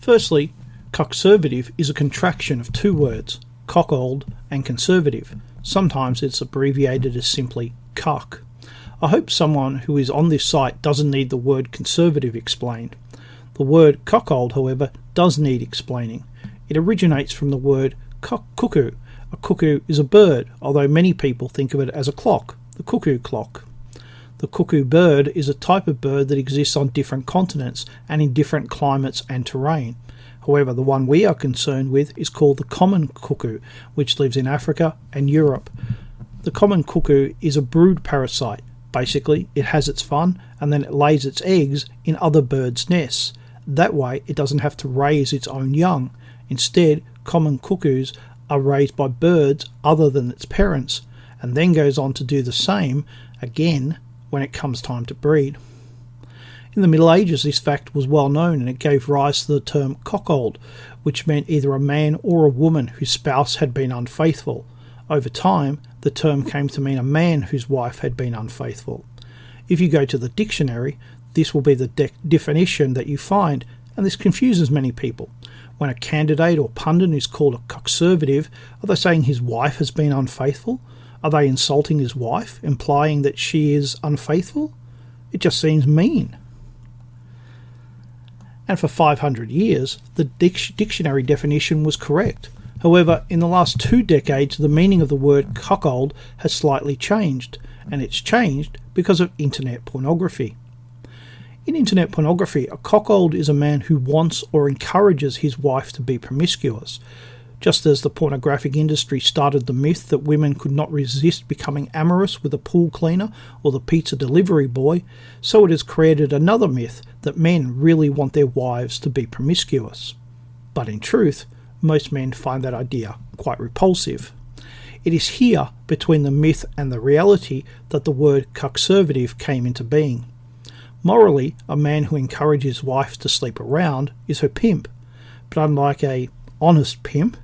Firstly, cuckservative is a contraction of two words, cockold and conservative. Sometimes it's abbreviated as simply cuck. I hope someone who is on this site doesn't need the word conservative explained. The word cockold, however, does need explaining. It originates from the word cuckoo. A cuckoo is a bird, although many people think of it as a clock, the cuckoo clock. The cuckoo bird is a type of bird that exists on different continents and in different climates and terrain. However, the one we are concerned with is called the common cuckoo, which lives in Africa and Europe. The common cuckoo is a brood parasite. Basically, it has its fun and then it lays its eggs in other birds' nests. That way, it doesn't have to raise its own young. Instead, common cuckoos are raised by birds other than its parents, and then goes on to do the same again when it comes time to breed. In the Middle Ages, this fact was well known, and it gave rise to the term cockold, which meant either a man or a woman whose spouse had been unfaithful. Over time, the term came to mean a man whose wife had been unfaithful. If you go to the dictionary, this will be the definition that you find, and this confuses many people. When a candidate or pundit is called a cuckservative, are they saying his wife has been unfaithful? Are they insulting his wife, implying that she is unfaithful? It just seems mean. And for 500 years, the dictionary definition was correct. However, in the last 2 decades, the meaning of the word cuckold has slightly changed, and it's changed because of internet pornography. In internet pornography, a cuckold is a man who wants or encourages his wife to be promiscuous. Just as the pornographic industry started the myth that women could not resist becoming amorous with a pool cleaner or the pizza delivery boy, so it has created another myth that men really want their wives to be promiscuous. But in truth, most men find that idea quite repulsive. It is here, between the myth and the reality, that the word cuckservative came into being. Morally, a man who encourages his wife to sleep around is her pimp, but unlike a honest pimp,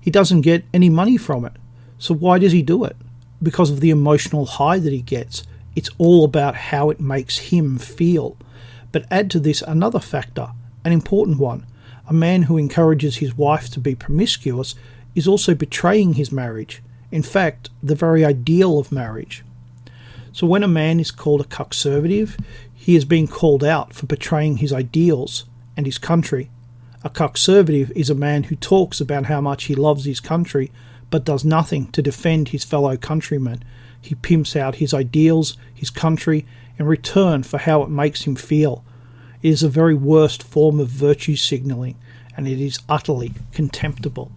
he doesn't get any money from it. So why does he do it? Because of the emotional high that he gets. It's all about how it makes him feel. But add to this another factor, an important one. A man who encourages his wife to be promiscuous is also betraying his marriage. In fact, the very ideal of marriage. So when a man is called a cuckservative, he is being called out for betraying his ideals and his country. A cuckservative is a man who talks about how much he loves his country, but does nothing to defend his fellow countrymen. He pimps out his ideals, his country, in return for how it makes him feel. It is the very worst form of virtue signalling, and it is utterly contemptible.